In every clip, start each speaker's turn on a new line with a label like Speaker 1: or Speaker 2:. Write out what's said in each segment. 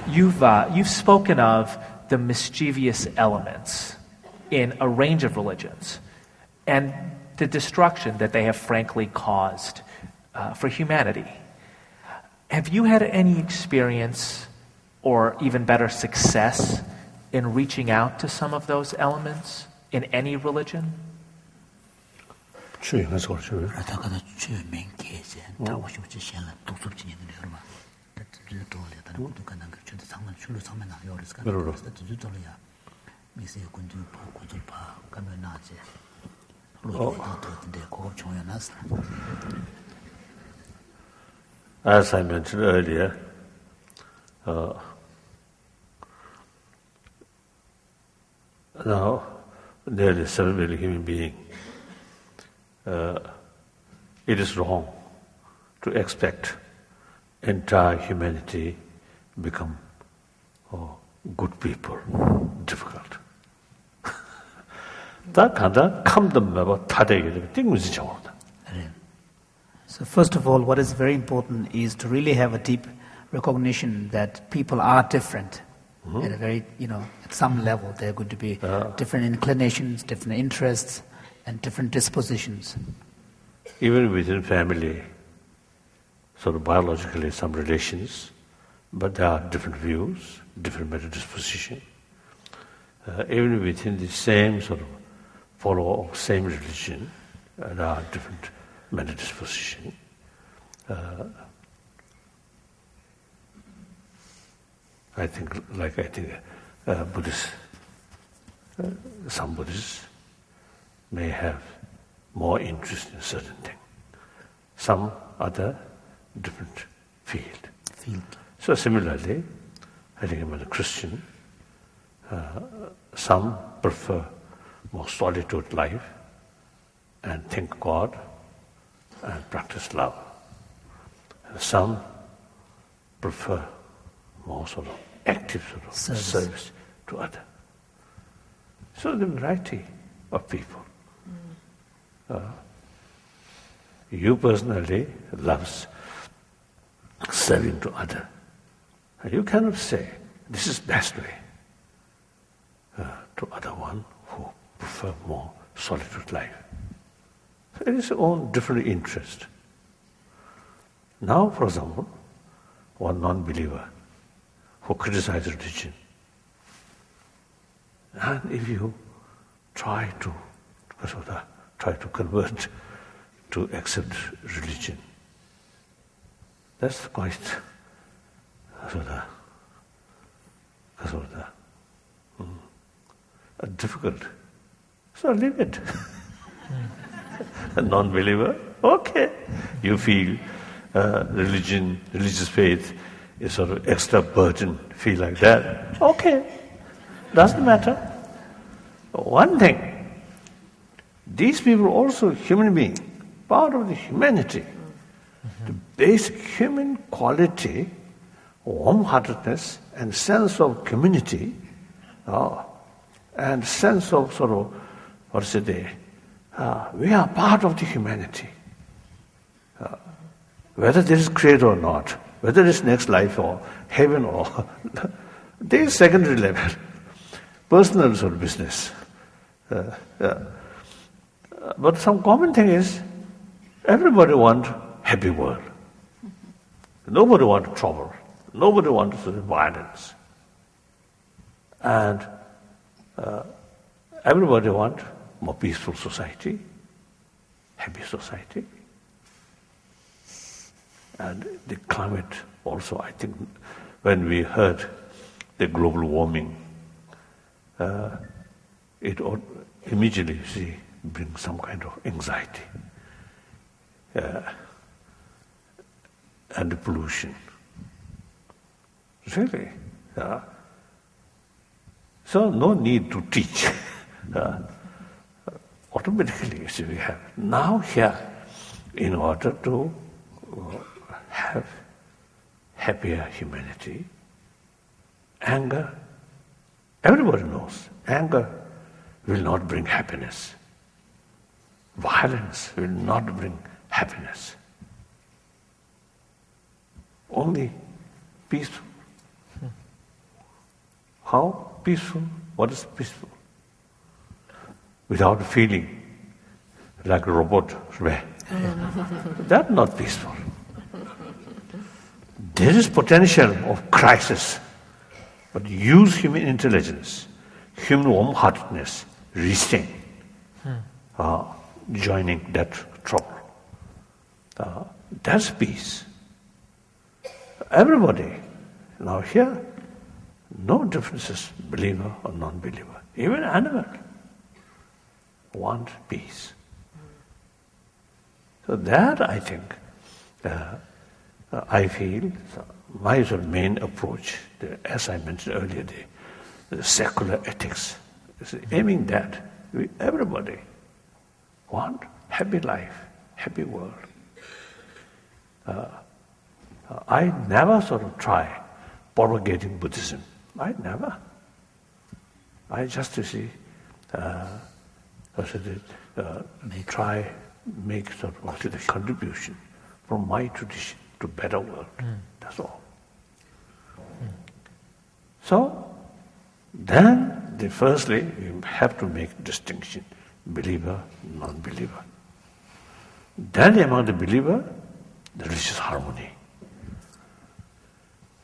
Speaker 1: you've spoken of the mischievous elements in a range of religions and the destruction that they have frankly caused for humanity. Have you had any experience or even better success in reaching out to some of those elements in any religion?
Speaker 2: As I mentioned earlier, now nearly 7 billion human beings, it is wrong to expect entire humanity become good people. Difficult.
Speaker 3: So first of all, what is very important is to really have a deep recognition that people are different. At a very, at some level, there are going to be different inclinations, different interests, and different dispositions.
Speaker 2: Even within family, sort of biologically some relations, but there are different views, different mental disposition. Even within the same sort of follower of same religion, there are different mental disposition. I think Buddhists, some Buddhists may have more interest in certain thing, some other different field. So similarly, I think among the Christian, some prefer more solitude life and think God and practice love. Some prefer more sort of active sort of service to others. So the variety of people. You personally loves serving to others. You cannot say this is best way to other one who prefer more solitude life. So it is own different interest. Now, for example, one non-believer who criticizes religion, and if you try to convert to accept religion, that's quite difficult. So leave it. A non-believer, okay. You feel religious faith is sort of extra burden, feel like that. Okay, doesn't matter. One thing, these people are also human beings, part of the humanity. The basic human quality, warm-heartedness and sense of community, and sense of sort of, we are part of the humanity. Whether there is creator or not, whether it is next life or heaven or there is secondary level, personal sort of business. But some common thing is, everybody wants happy world. Nobody wants trouble. Nobody wants violence. And everybody wants more peaceful society, happy society. And the climate also, I think, when we heard the global warming, it immediately, brings some kind of anxiety and the pollution. Really. So no need to teach. Automatically, we have now here, in order to have happier humanity, anger, everybody knows, anger will not bring happiness. Violence will not bring happiness. Only peaceful, how peaceful? What is peaceful? Without feeling like a robot. That's not peaceful. There is potential of crisis, but use human intelligence, human warm-heartedness, restraint, joining that trouble. That's peace. Everybody, now here, no differences, believer or non-believer. Even animal want peace. So that, I think, I feel, my sort of main approach, as I mentioned earlier, the secular ethics, is aiming that everybody want happy life, happy world. I never sort of try propagating Buddhism. I never. I just to see, make sort of the contribution from my tradition to better world. That's all. So, then, firstly, you have to make distinction, believer, non-believer. Then among the believer, the religious harmony.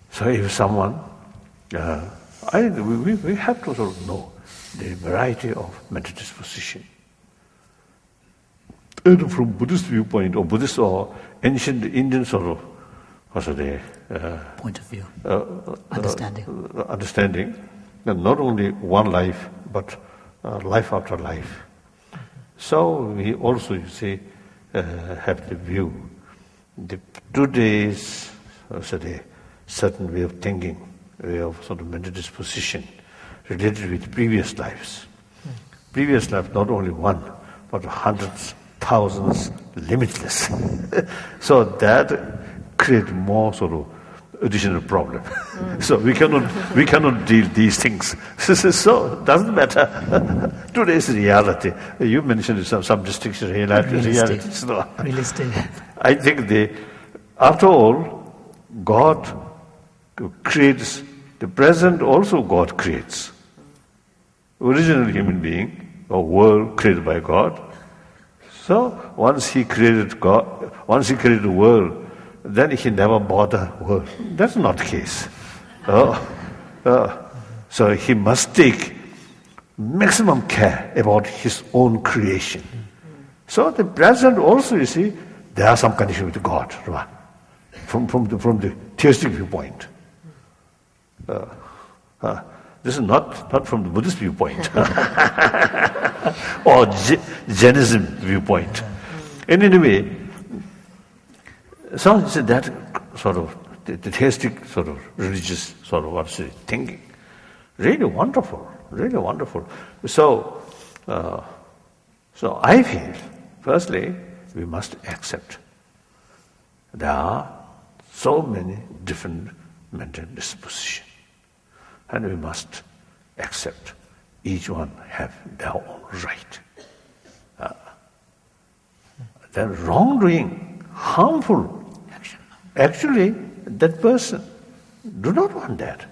Speaker 2: So if someone, I think we have to sort of know the variety of mental disposition. And from Buddhist viewpoint, or Buddhist or ancient Indian sort of,
Speaker 3: point of view,
Speaker 2: understanding, that not only one life, but life after life. So we also, you see, have the view, today's certain way of thinking, way of sort of mental disposition, related with previous lives. Previous life, not only one, but hundreds, thousands, limitless. So that create more sort of additional problem. So we cannot deal these things. So it doesn't matter. Today's reality. You mentioned some distinction, reality. No.
Speaker 3: Realistic.
Speaker 2: I think after all, God creates the present. Also, God creates original human being or world created by God. So once He created God, once He created the world, then He never bother world. That's not the case. So He must take maximum care about His own creation. So the present also, you see, there are some connection with God, right? From the theistic viewpoint. This is not from the Buddhist viewpoint or Jainism viewpoint. And anyway, so that sort of the theistic sort of religious sort of thinking, really wonderful, really wonderful. So I feel, firstly, we must accept there are so many different mental dispositions, and we must accept each one have their own right. Then wrongdoing, harmful. Actually, that person do not want that,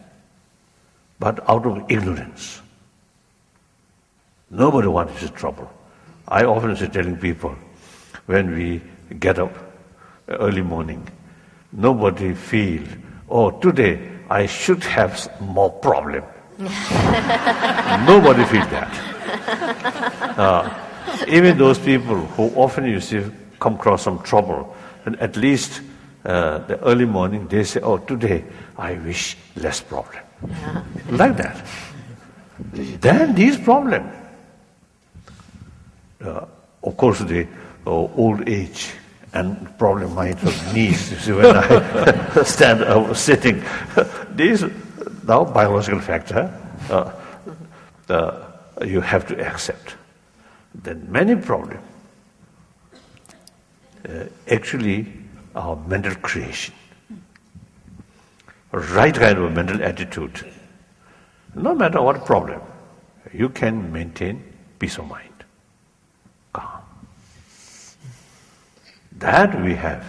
Speaker 2: but out of ignorance. Nobody wants this trouble. I often say telling people, when we get up early morning, nobody feel, oh, today I should have more problem. Nobody feel that. Even those people who often you see come across some trouble, and at least the early morning they say, oh, today I wish less problem. Like that. Then these problems, of course the old age and problem my knees, you see, when I stand sitting, these now biological factor you have to accept. Then many problems actually are mental creation. Right kind of mental attitude. No matter what problem, you can maintain peace of mind, calm. That we have.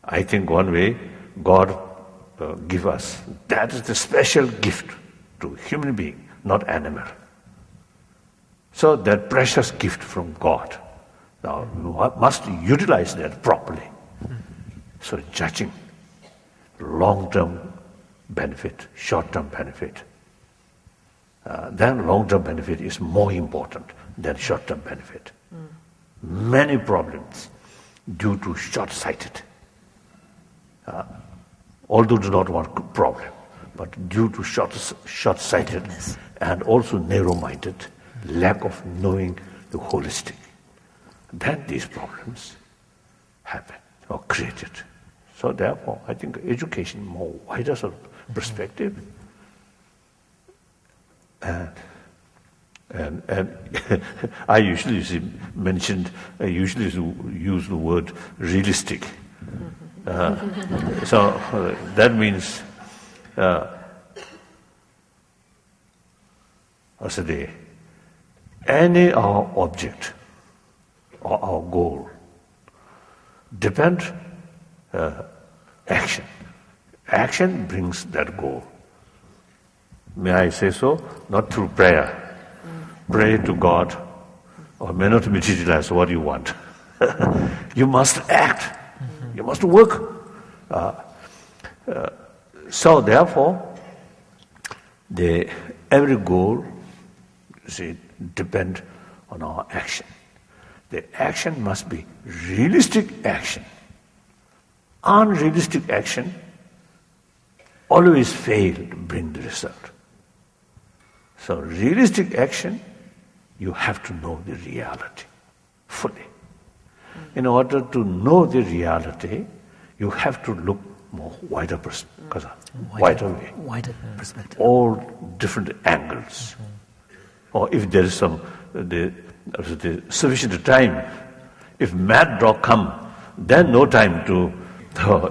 Speaker 2: I think one way God give us, that is the special gift to human being, not animal. So that precious gift from God. Now we must utilize that properly. So judging long-term benefit, short-term benefit, then long-term benefit is more important than short-term benefit. Many problems due to short-sighted, although do not want problem, but due to short-sighted and also narrow-minded, lack of knowing the holistic, then these problems happen or created. So therefore, I think education, more wider sort of perspective, and I usually use the word realistic. So that means, any our object or our goal depend action. Action brings that goal. May I say so? Not through prayer. Pray to God, or may not materialize what you want. You must act. You must work. So therefore, every goal, depend on our action. The action must be realistic action. Unrealistic action always fail to bring the result. So realistic action, you have to know the reality fully. In order to know the reality, you have to look more wider perspective.
Speaker 3: Wider perspective.
Speaker 2: All different angles. Or if there is sufficient time, if mad dog come, then no time to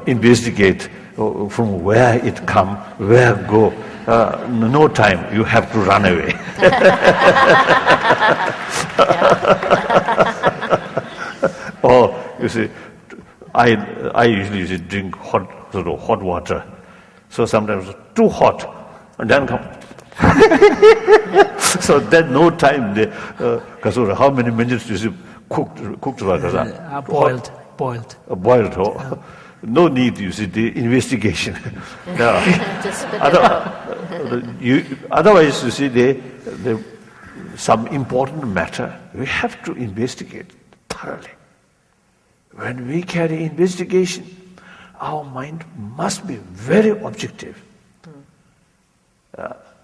Speaker 2: investigate from where it come, where go. No time, you have to run away. Or you see, I usually drink hot water. So sometimes too hot, and then come. So then no time. Kasura, how many minutes do you cooked water?
Speaker 3: Boiled.
Speaker 2: Boiled. No need, you see, the investigation.
Speaker 4: Just spit it out.
Speaker 2: Otherwise, you see, some important matter, we have to investigate thoroughly. When we carry investigation, our mind must be very objective.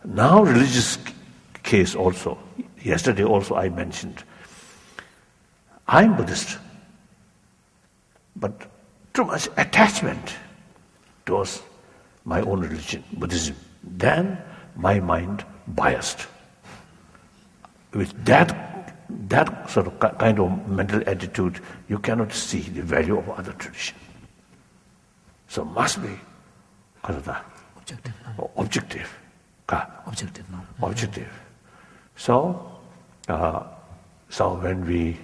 Speaker 2: Now religious case also, yesterday also I mentioned, I'm Buddhist, but too much attachment towards my own religion, Buddhism, then my mind biased. With that sort of kind of mental attitude, you cannot see the value of other tradition. So must be objective. Objective. So when we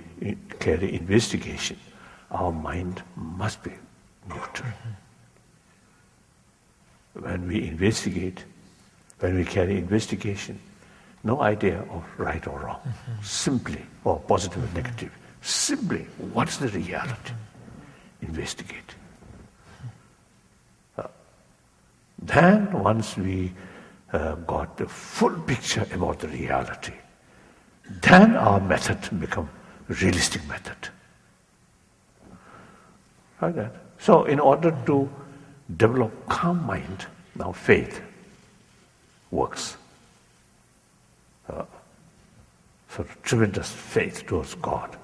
Speaker 2: carry investigation, our mind must be neutral. When we investigate, when we carry investigation, no idea of right or wrong. Simply, or positive or negative. Simply, what's the reality? Investigate. Then once we got the full picture about the reality, then our method become realistic method. Like that. So in order to develop calm mind, now faith works. So tremendous faith towards God.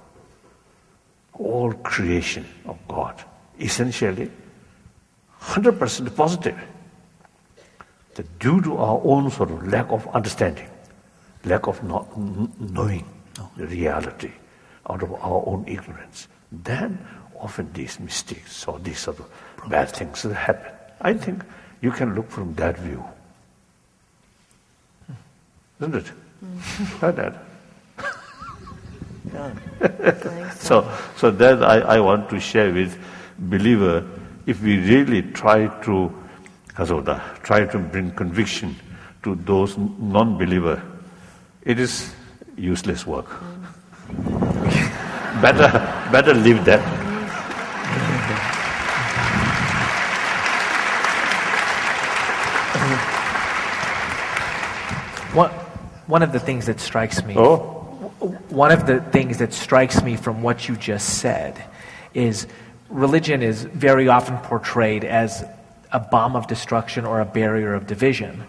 Speaker 2: All creation of God, essentially 100% positive. That due to our own sort of lack of understanding, lack of not knowing the reality, out of our own ignorance, then often these mistakes or these sort of bad things that happen. I think you can look from that view. Isn't it? Like that. So that I want to share with believer, if we really try to bring conviction to those non-believer, it is useless work. better leave that.
Speaker 1: One of the things that strikes me. One of the things that strikes me from what you just said is religion is very often portrayed as a bomb of destruction or a barrier of division,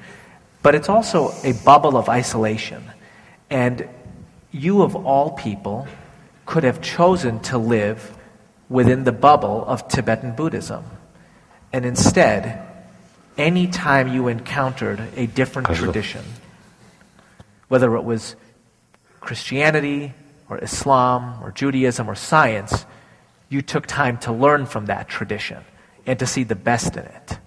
Speaker 1: but it's also a bubble of isolation. And you, of all people, could have chosen to live within the bubble of Tibetan Buddhism. And instead, any time you encountered a different tradition, whether it was Christianity or Islam or Judaism or science, you took time to learn from that tradition and to see the best in it.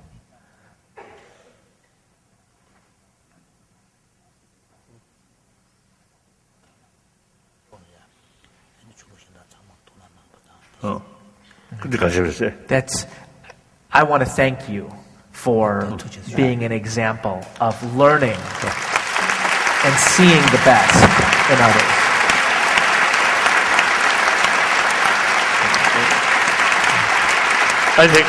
Speaker 1: I want to thank you for being an example of learning and seeing the best in others.
Speaker 2: I think.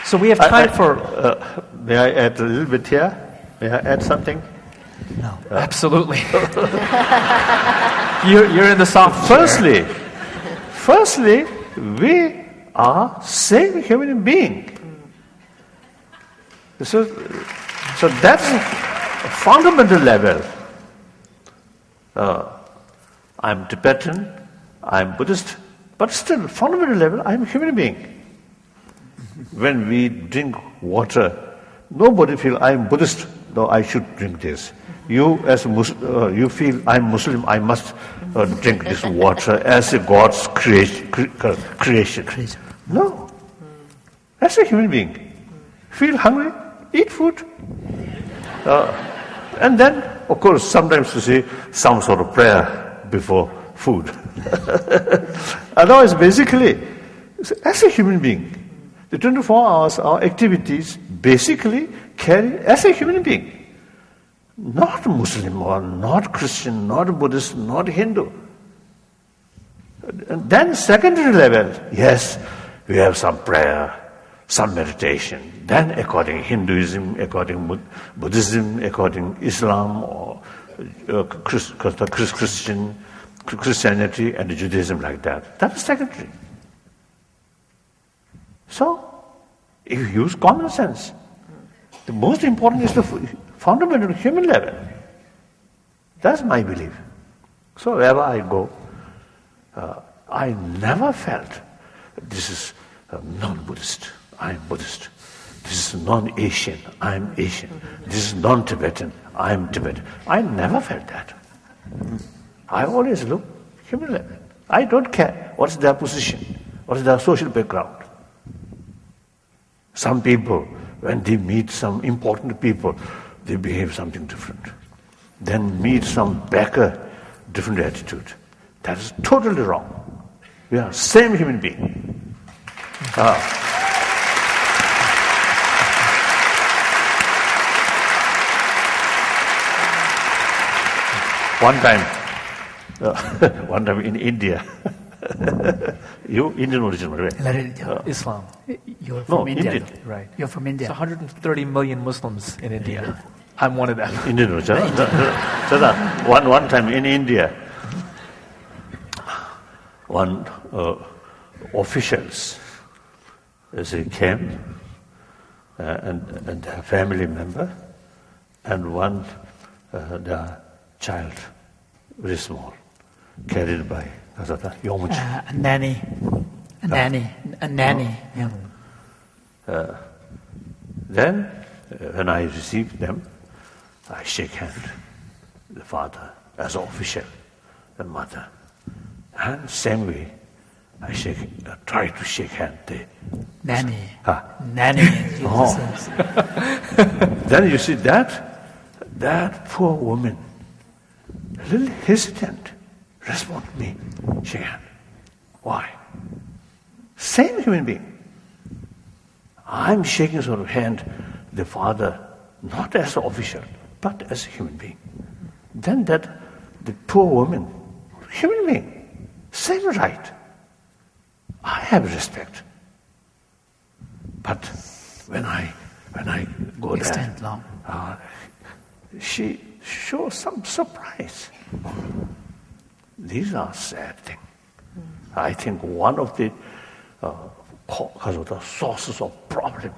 Speaker 1: So we have time for.
Speaker 2: May I add a little bit here? May I add something?
Speaker 3: No.
Speaker 1: Absolutely. You're in the soft chair.
Speaker 2: Firstly, we are same human being. So that's a fundamental level. I'm Tibetan, I'm Buddhist, but still, fundamental level, I'm a human being. When we drink water, nobody feel I'm Buddhist, no, I should drink this. You as a Muslim, you feel I'm Muslim, I must drink this water as a God's creation. No, as a human being, feel hungry, eat food. And then, of course, sometimes you say some sort of prayer before food. Otherwise, basically, as a human being, the 24 hours, our activities basically carry as a human being. Not Muslim or not Christian, not Buddhist, not Hindu. And then secondary level, yes, we have some prayer, some meditation. Then according Hinduism, according Buddhism, according Islam or Christianity and Judaism like that. That is secondary. So, if you use common sense, the most important is the fundamental human level. That's my belief. So wherever I go, I never felt this is non-Buddhist, I'm Buddhist. This is non-Asian, I'm Asian. This is non-Tibetan, I'm Tibetan. I never felt that. I always look human level. I don't care what's their position, what is their social background. Some people, when they meet some important people, they behave something different. Then meet some beggar, different attitude. That is totally wrong. We are same human being. One time in India, you Indian origin, right?
Speaker 1: Islam.
Speaker 3: You're from India.
Speaker 2: Indian.
Speaker 1: Right.
Speaker 3: You're from India.
Speaker 1: There's 130 million Muslims in India. I'm one of them.
Speaker 2: Indian origin. One time in India, one officials, they came and their family member, and one their child, very small, carried by
Speaker 3: a nanny. Yeah.
Speaker 2: Then, when I received them, I shake hand, the father as official, the mother, and same way, I try to shake hand the
Speaker 3: nanny.
Speaker 2: Nanny.
Speaker 3: Jesus.
Speaker 2: Then you see that poor woman, a little hesitant, respond to me, shake hand. Why? Same human being. I'm shaking sort of hand, the father not as an official, but as a human being. Then the poor woman, human being, same right. I have respect. But when I go there, she shows some surprise. These are sad things. I think one of the sources of problem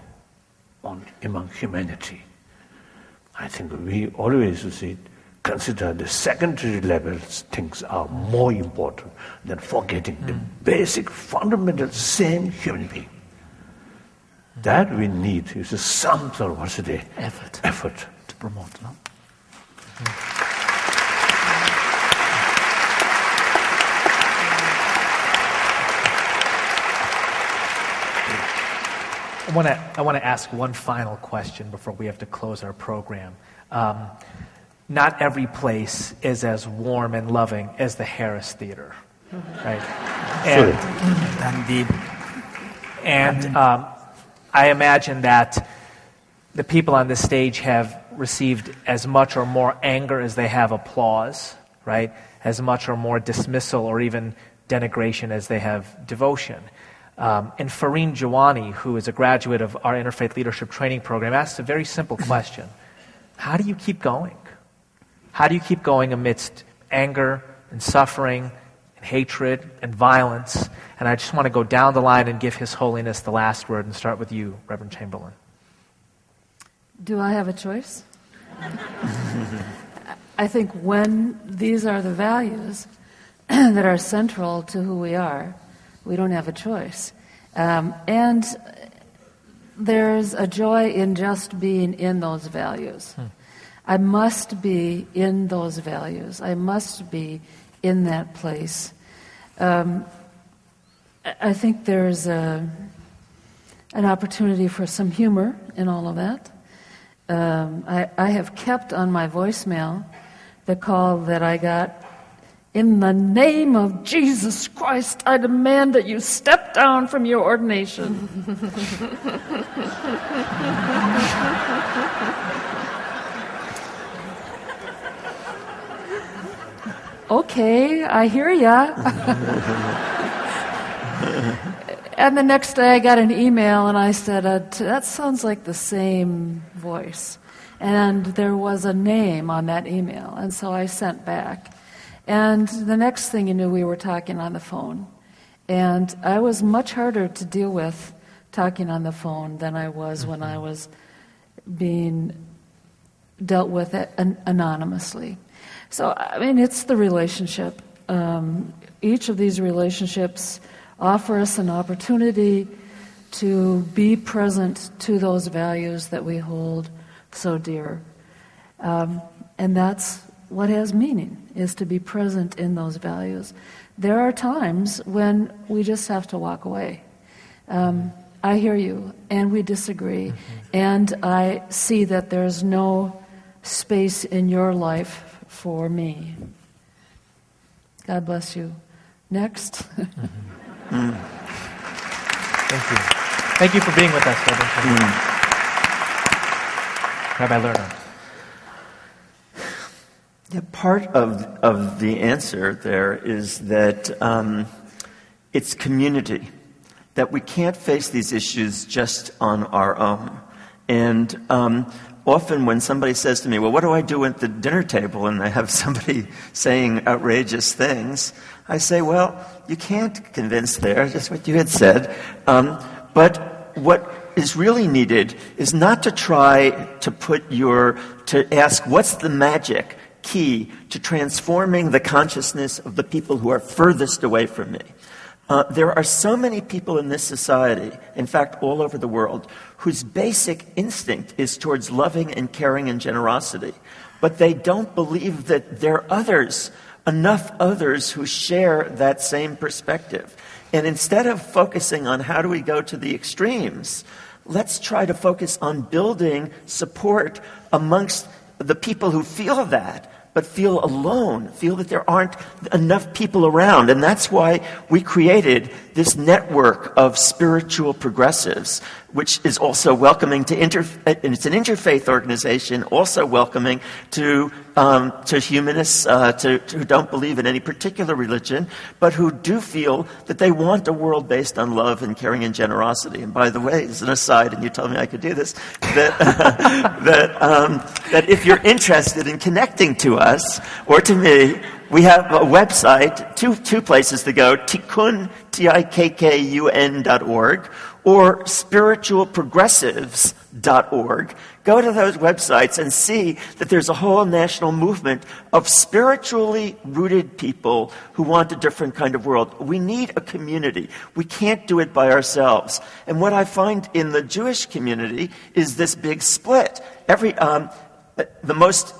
Speaker 2: among humanity. I think we always consider the secondary level things are more important than forgetting the basic, fundamental, same human being. That we need is some sort of effort
Speaker 3: to promote. No?
Speaker 1: I want to ask one final question before we have to close our program. Not every place is as warm and loving as the Harris Theater, right? And I imagine that the people on this stage have received as much or more anger as they have applause, right? As much or more dismissal or even denigration as they have devotion. And Fareen Jawani, who is a graduate of our Interfaith Leadership Training Program, asked a very simple question. How do you keep going? How do you keep going amidst anger and suffering and hatred and violence? And I just want to go down the line and give His Holiness the last word and start with you, Reverend Chemberlin.
Speaker 5: Do I have a choice? I think when these are the values that are central to who we are, we don't have a choice. And there's a joy in just being in those values. I must be in those values. I must be in that place. I think there's an opportunity for some humor in all of that. I have kept on my voicemail the call that I got. In the name of Jesus Christ, I demand that you step down from your ordination. Okay, I hear ya. And the next day I got an email and I said, that sounds like the same voice. And there was a name on that email, and so I sent back. And the next thing you knew, we were talking on the phone. And I was much harder to deal with talking on the phone than I was when I was being dealt with anonymously. So, I mean, it's the relationship. Each of these relationships offer us an opportunity to be present to those values that we hold so dear. And that's what has meaning, is to be present in those values. There are times when we just have to walk away. I hear you, and we disagree, and I see that there's no space in your life for me. God bless you. Next.
Speaker 1: Thank you. Thank you for being with us, Rabbi Lerner.
Speaker 6: Yeah, part of the answer there is that it's community, that we can't face these issues just on our own. And often when somebody says to me, well, what do I do at the dinner table? And I have somebody saying outrageous things, I say, well, you can't convince there, just what you had said. But what is really needed is not to try to ask, what's the magic key to transforming the consciousness of the people who are furthest away from me? There are so many people in this society, in fact, all over the world, whose basic instinct is towards loving and caring and generosity. But they don't believe that there are enough others who share that same perspective. And instead of focusing on how do we go to the extremes, let's try to focus on building support amongst the people who feel that, but feel alone, feel that there aren't enough people around. And that's why we created this network of spiritual progressives, which is also welcoming to and it's an interfaith organization, also welcoming to humanists who don't believe in any particular religion, but who do feel that they want a world based on love and caring and generosity. And by the way, as an aside, and you told me I could do this, that if you're interested in connecting to us or to me, we have a website, two places to go, Tikkun, Tikkun.org, or spiritualprogressives.org. Go to those websites and see that there's a whole national movement of spiritually rooted people who want a different kind of world. We need a community. We can't do it by ourselves. And what I find in the Jewish community is this big split. The most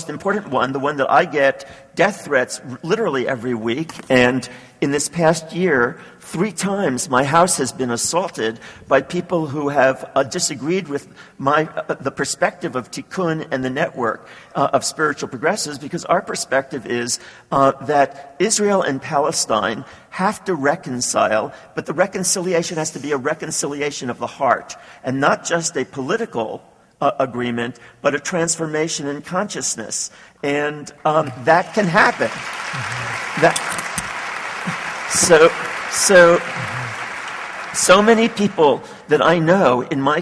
Speaker 6: important one, the one that I get death threats literally every week, and in this past year, 3 times my house has been assaulted by people who have disagreed with the perspective of Tikkun and the network of spiritual progressives, because our perspective is that Israel and Palestine have to reconcile, but the reconciliation has to be a reconciliation of the heart, and not just a political agreement, but a transformation in consciousness. And that can happen. So many people that I know in my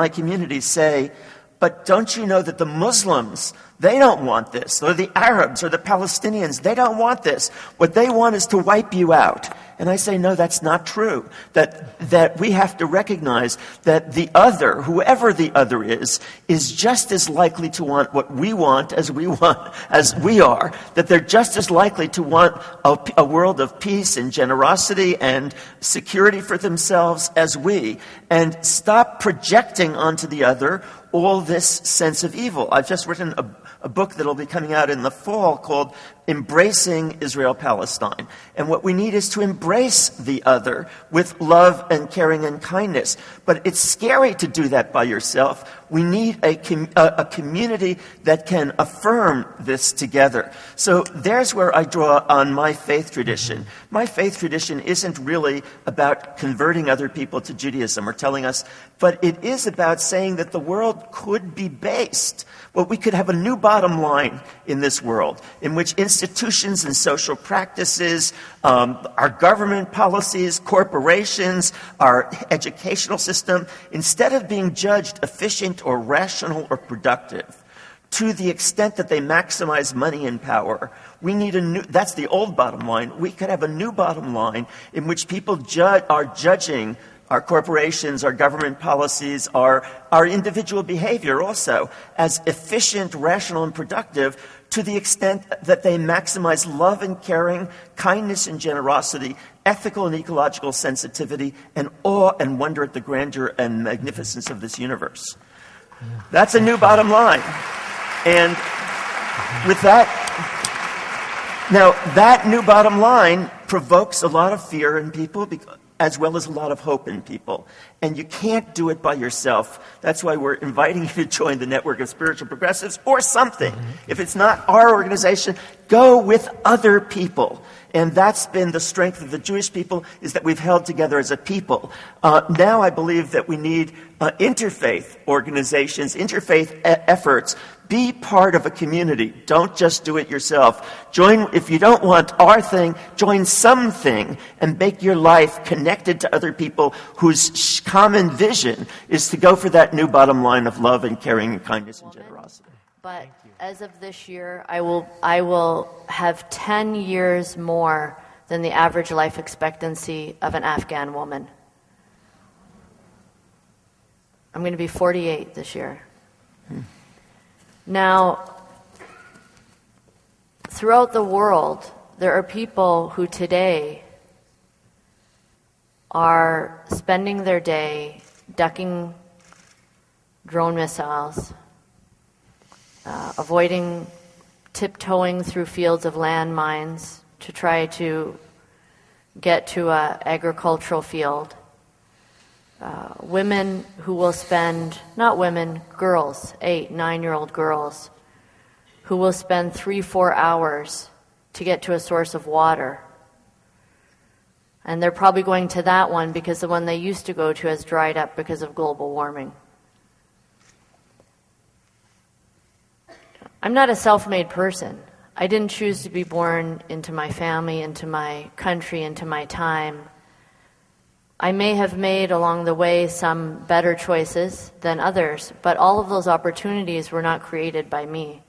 Speaker 6: community say, but don't you know that the Muslims, they don't want this, or the Arabs or the Palestinians, they don't want this. What they want is to wipe you out. And I say, no, that's not true. That we have to recognize that the other, whoever the other is just as likely to want what we want as we are. That they're just as likely to want a world of peace and generosity and security for themselves as we. And stop projecting onto the other all this sense of evil. I've just written a book that will be coming out in the fall called Embracing Israel-Palestine. And what we need is to embrace the other with love and caring and kindness. But it's scary to do that by yourself. We need a community that can affirm this together. So there's where I draw on my faith tradition. My faith tradition isn't really about converting other people to Judaism or telling us, but it is about saying that the world could be based. Well, we could have a new bottom line in this world, in which institutions and social practices, our government policies, corporations, our educational system, instead of being judged efficient or rational or productive, to the extent that they maximize money and power, we need that's the old bottom line. We could have a new bottom line in which people are judging our corporations, our government policies, our individual behavior also as efficient, rational, and productive, to the extent that they maximize love and caring, kindness and generosity, ethical and ecological sensitivity, and awe and wonder at the grandeur and magnificence of this universe. That's a new bottom line. And with that, now that new bottom line provokes a lot of fear in people, as well as a lot of hope in people. And you can't do it by yourself. That's why we're inviting you to join the network of spiritual progressives or something. If it's not our organization, go with other people. And that's been the strength of the Jewish people, is that we've held together as a people. Now I believe that we need interfaith organizations, interfaith efforts. Be part of a community. Don't just do it yourself. Join, if you don't want our thing, join something and make your life connected to other people whose common vision is to go for that new bottom line of love and caring and kindness and generosity.
Speaker 7: But as of this year, I will have 10 years more than the average life expectancy of an Afghan woman. I'm going to be 48 this year. Now, throughout the world, there are people who today are spending their day ducking drone missiles, avoiding tiptoeing through fields of landmines to try to get to an agricultural field. Women who will spend, not women, girls, 8, 9-year-old girls, who will spend 3-4 hours to get to a source of water. And they're probably going to that one because the one they used to go to has dried up because of global warming. I'm not a self-made person. I didn't choose to be born into my family, into my country, into my time. I may have made along the way some better choices than others, but all of those opportunities were not created by me.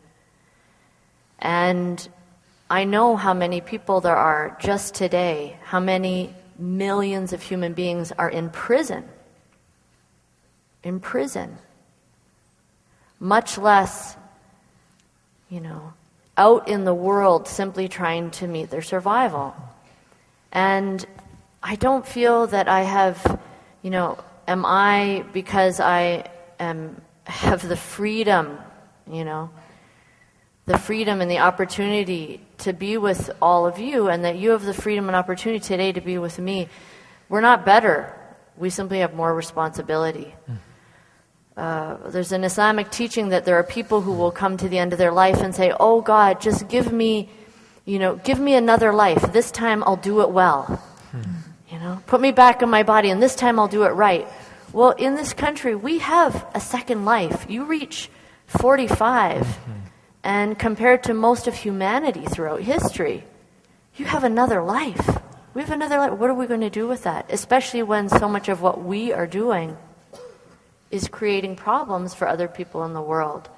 Speaker 7: And I know how many people there are just today, how many millions of human beings are in prison. In prison. Much less, out in the world simply trying to meet their survival. And I don't feel that I have, am I, because I have the freedom, the freedom and the opportunity to be with all of you, and that you have the freedom and opportunity today to be with me. We're not better. We simply have more responsibility. There's an Islamic teaching that there are people who will come to the end of their life and say, oh God, just give me another life. This time I'll do it well. Put me back in my body, and this time I'll do it right. Well, in this country, we have a second life. You reach 45, and compared to most of humanity throughout history, you have another life. We have another life. What are we going to do with that? Especially when so much of what we are doing is creating problems for other people in the world.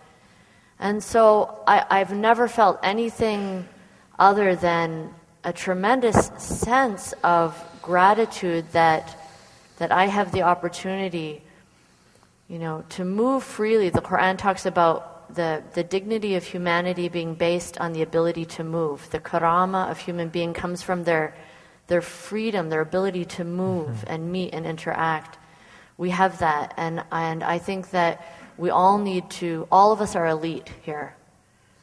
Speaker 7: And so I've never felt anything other than a tremendous sense of gratitude that I have the opportunity, to move freely. The Quran talks about the dignity of humanity being based on the ability to move. The karama of human being comes from their freedom, their ability to move and meet and interact. We have that, and I think that we all need to. All of us are elite here.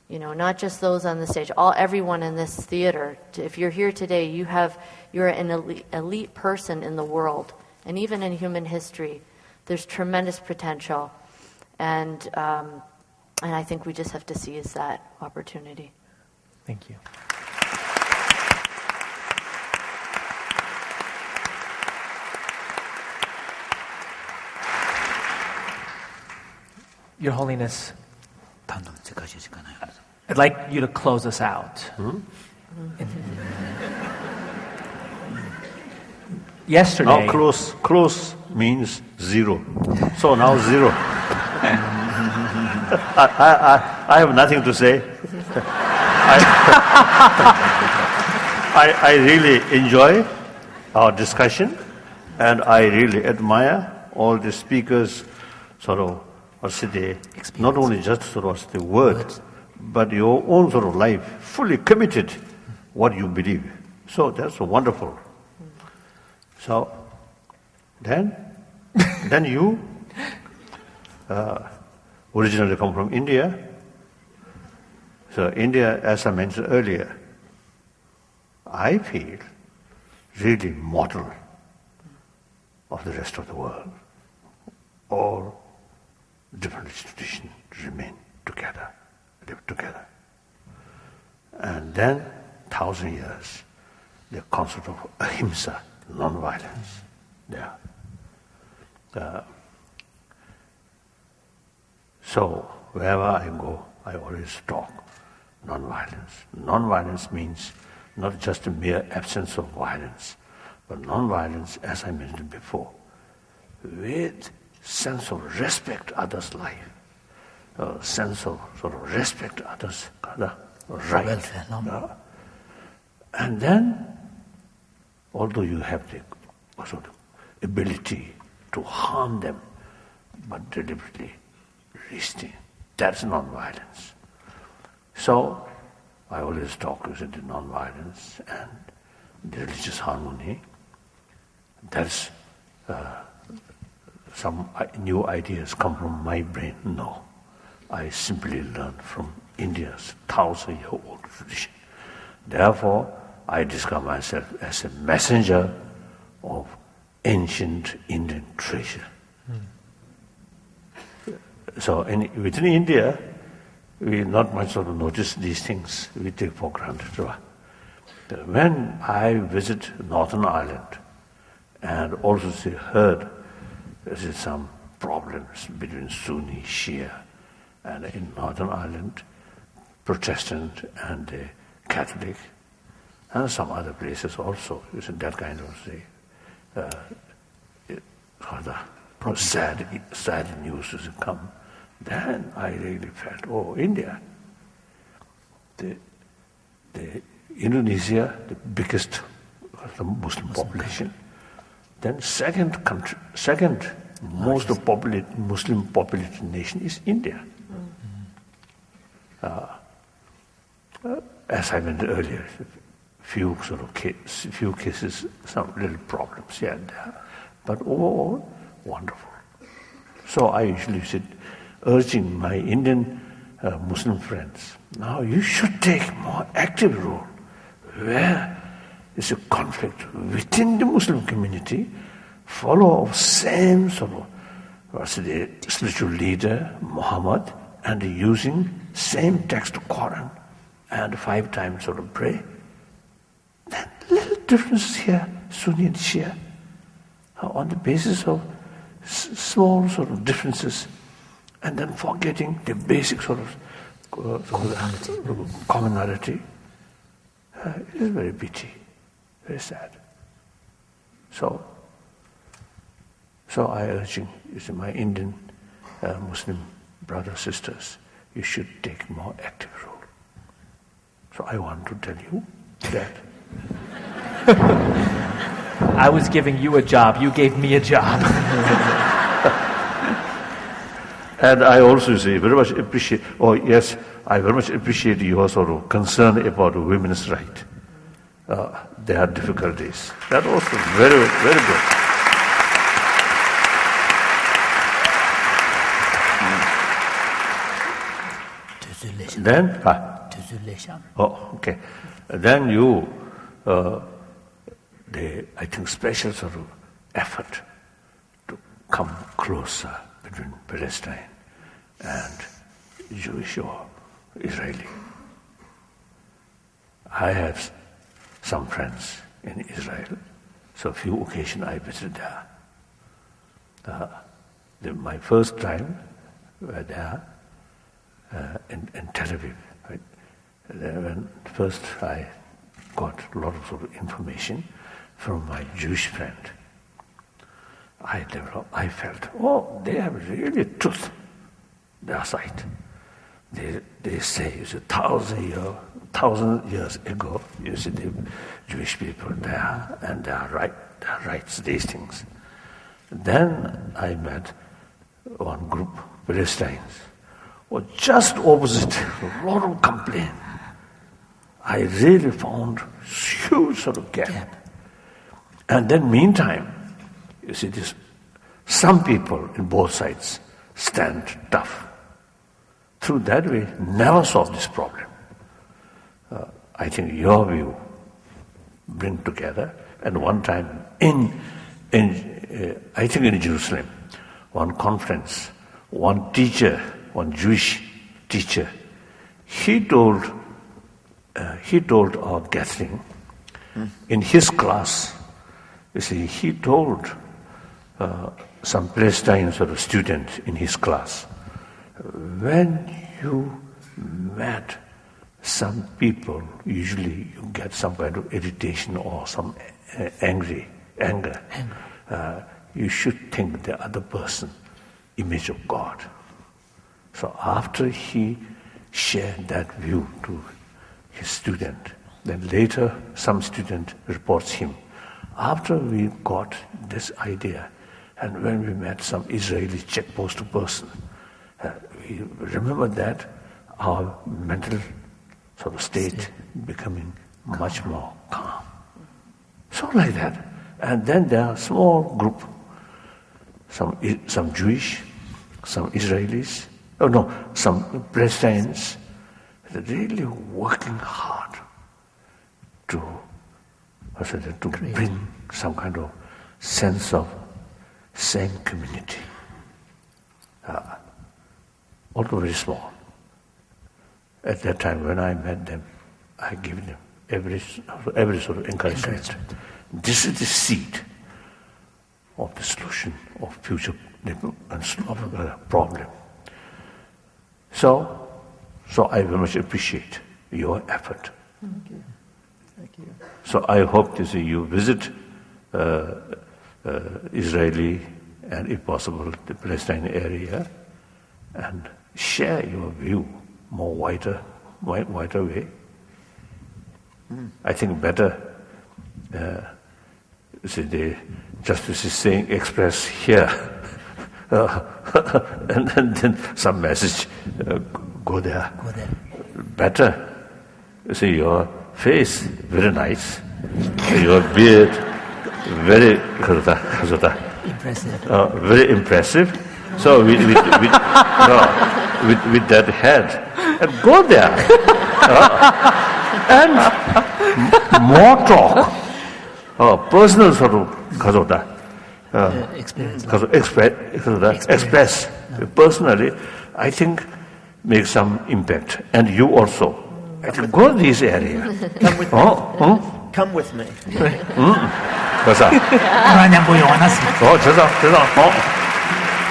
Speaker 7: Not just those on the stage, everyone in this theater. If you're here today, you're an elite person in the world, and even in human history, there's tremendous potential, and I think we just have to seize that opportunity.
Speaker 1: Thank you. Your Holiness, I'd like you to close us out. Yesterday...
Speaker 2: Now close means zero. So now zero. I have nothing to say. I really enjoy our discussion, and I really admire all the speakers not only just the word, but your own life, fully committed what you believe. So that's wonderful. So then you originally come from India. So India, as I mentioned earlier, I feel really model of the rest of the world. All different institutions remain together, live together. And then, 1,000 years, the concept of ahimsa, non-violence, there. So, wherever I go, I always talk non-violence. Non-violence means not just a mere absence of violence, but non-violence, as I mentioned before, with sense of respect others' life, sense of respect others' right. And then, although you have the ability to harm them, but deliberately resisting, that's non-violence. So, I always talk about the non-violence and the religious harmony. That's some new ideas come from my brain. No, I simply learned from India's 1,000-year-old tradition. Therefore, I discover myself as a messenger of ancient Indian treasure. So within India, we not much sort of notice these things. We take for granted. When I visit Northern Ireland and also heard there's some problems between Sunni, Shia, and in Northern Ireland, Protestant and Catholic, and some other places also, that kind of sad news has come. Then I really felt, oh, India, the Indonesia, the biggest Muslim population. Then second most Muslim populated nation is India. As I mentioned earlier, few cases, some little problems here and there, but overall wonderful. So I usually urging my Indian Muslim friends, now you should take more active role. Where is a conflict within the Muslim community, follow same sort of the spiritual leader, Muhammad, and using same text, Quran, and 5 times sort of pray. Then little differences here, Sunni and Shia, on the basis of small sort of differences, and then forgetting the basic sort of commonality. It is very pity, very sad. So I urge my Indian Muslim brothers, sisters, you should take more active role. So I want to tell you that.
Speaker 1: I was giving you a job, you gave me a job.
Speaker 2: And I also very much appreciate, I very much appreciate your sort of concern about women's rights. There are difficulties. That also very, very good. Then, okay. Then you, I think, special sort of effort to come closer between Palestine and Jewish or Israeli. I have some friends in Israel, so a few occasions I visited there. My first time were there in Tel Aviv. Right? When first I got a lot of sort of information from my Jewish friend. I felt, they have really truth, their side. They say, 1,000 years ago, the Jewish people there, and their rights, these things. Then I met one group, Palestinians, just opposite, a lot of complaint. I really found huge sort of gap. And then meantime, some people in both sides stand tough. Through that way, never solve this problem. I think your view bring together. And one time I think in Jerusalem, one conference, one teacher, one Jewish teacher, he told our gathering in his class. He told some Palestinian sort of student in his class, when you met some people, usually you get some kind of irritation or some anger. You should think the other person, image of God. So after he shared that view to his student, then later some student reports him. After we got this idea, and when we met some Israeli checkpost person, we remember that our mental sort of state becoming much more calm. So like that. And then there are a small group, some Jewish, some Israelis, some Palestinians, really working hard to bring some kind of sense of same community. Although very small. At that time, when I met them, I give them every sort of encouragement. This is the seed of the solution of future problem. So I very much appreciate your effort.
Speaker 3: Thank you. Thank you.
Speaker 2: So I hope to see you visit Israeli and, if possible, the Palestine area, and share your view more wider way. I think better. The justice is saying express here, and then some message go there. Better. See, your face very nice, your beard very
Speaker 3: Impressive.
Speaker 2: Very impressive. So with that head, and go there, and more talk, personal sort of
Speaker 3: Experience.
Speaker 2: Express personally. I think make some impact, and you also. I think go to this area.
Speaker 6: Come with me. Come with me.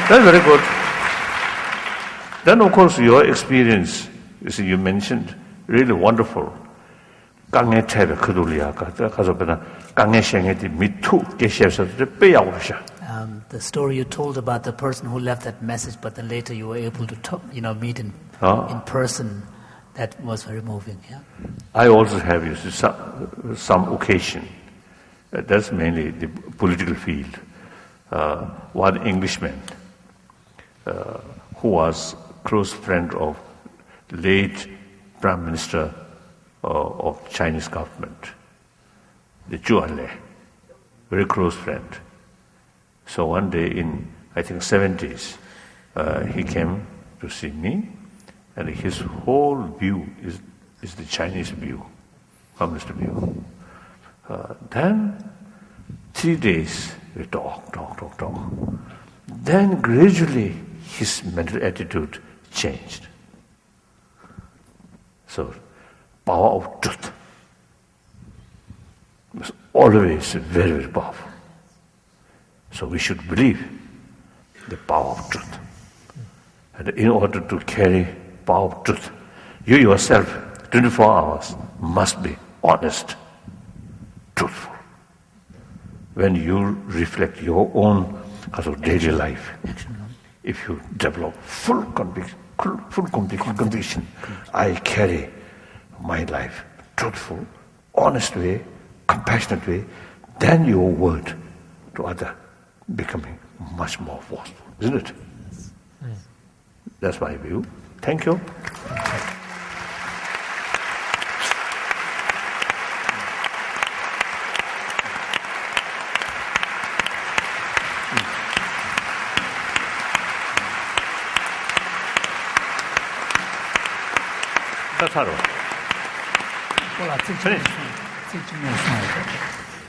Speaker 2: That's very good. Then, of course, your experience, you mentioned, really wonderful.
Speaker 3: The story you told about the person who left that message, but then later you were able to meet in person. That was very moving. Yeah.
Speaker 2: I also have some occasion. That's mainly the political field. One Englishman who was close friend of late Prime Minister of Chinese government, the Zhu Enlai, very close friend. So one day in, I think, 70s, he came to see me, and his whole view is the Chinese view, communist view. Then 3 days we talk. Then gradually his mental attitude changed. So power of truth was always very, very powerful. So we should believe the power of truth. And in order to carry power of truth, you yourself, 24 hours, must be honest, truthful. When you reflect your own daily life, if you develop full conviction, I carry my life truthful, honest way, compassionate way, then your word to others becoming much more forceful, isn't it? That's my view. Thank you.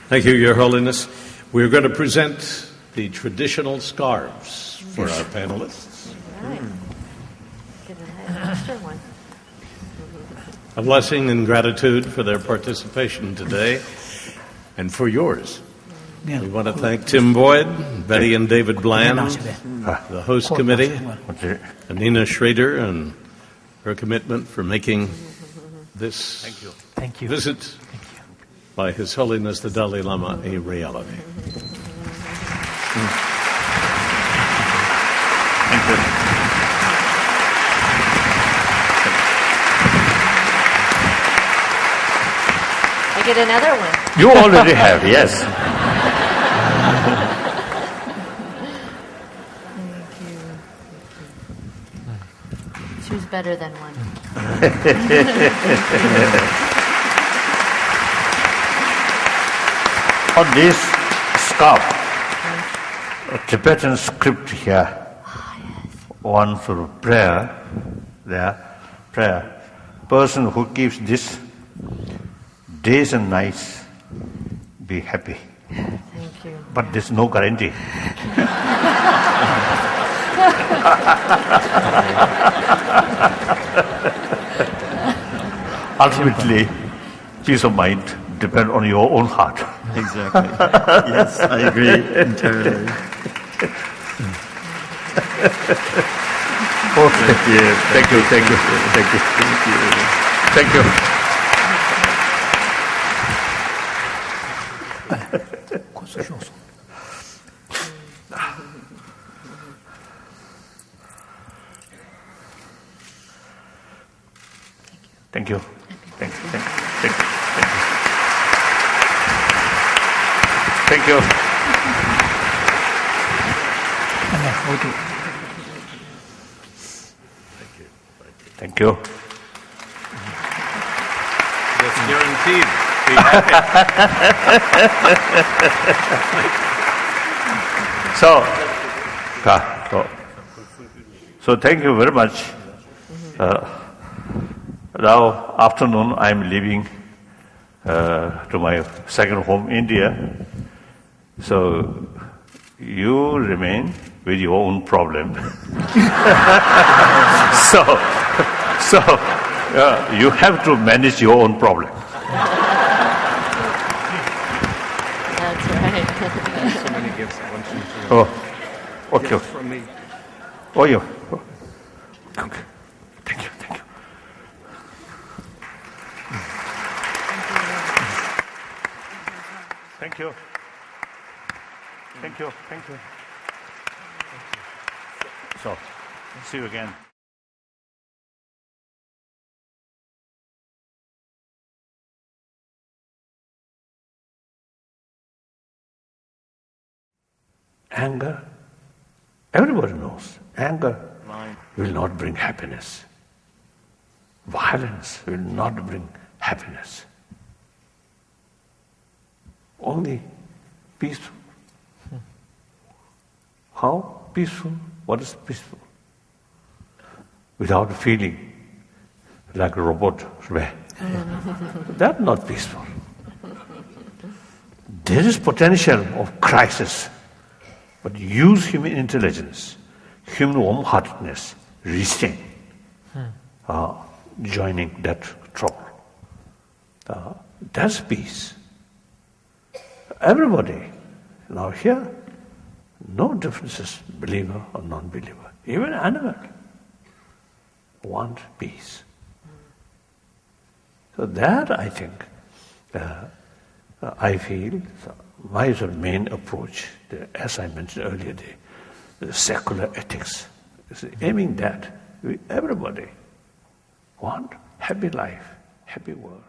Speaker 4: Thank you, Your Holiness. We're going to present the traditional scarves for our panelists.
Speaker 7: Right. Get an extra one.
Speaker 4: A blessing and gratitude for their participation today and for yours. We want to thank Tim Boyd, Betty and David Bland, the host committee, and Nina Schrader and her commitment for making this visit by His Holiness the Dalai Lama a reality.
Speaker 2: Thank you.
Speaker 7: I get another one.
Speaker 2: You already have, yes.
Speaker 7: Choose better than one.
Speaker 2: On this scarf, a Tibetan script here, one sort of prayer there, person who keeps this days and nights be happy.
Speaker 7: Thank you.
Speaker 2: But there's no guarantee. ultimately, peace of mind depends on your own heart.
Speaker 6: Exactly. Yes, I agree entirely.
Speaker 2: Okay. Thank you. Thank you. Thank you. Thank you. Thank you.
Speaker 4: That's guaranteed. Be happy.
Speaker 2: So thank you very much. Now, afternoon, I'm leaving to my second home, India. So you remain with your own problem. so you have to manage your own problem.
Speaker 7: That's right.
Speaker 4: So many gifts.
Speaker 2: Oh, okay.
Speaker 4: From me.
Speaker 2: Oh, you. Okay. Thank you. Thank you. So, see you again. Anger, everybody knows, anger will not bring happiness. Violence will not bring happiness. Only peaceful. How peaceful? What is peaceful? Without feeling like a robot. That's not peaceful. There is potential of crisis, but use human intelligence, human warm-heartedness, restraint, joining that trouble. That's peace. Everybody, now here, no differences, believer or non-believer. Even animal want peace. So that, I think, I feel, my main approach, as I mentioned earlier, the secular ethics, is aiming that everybody want happy life, happy world.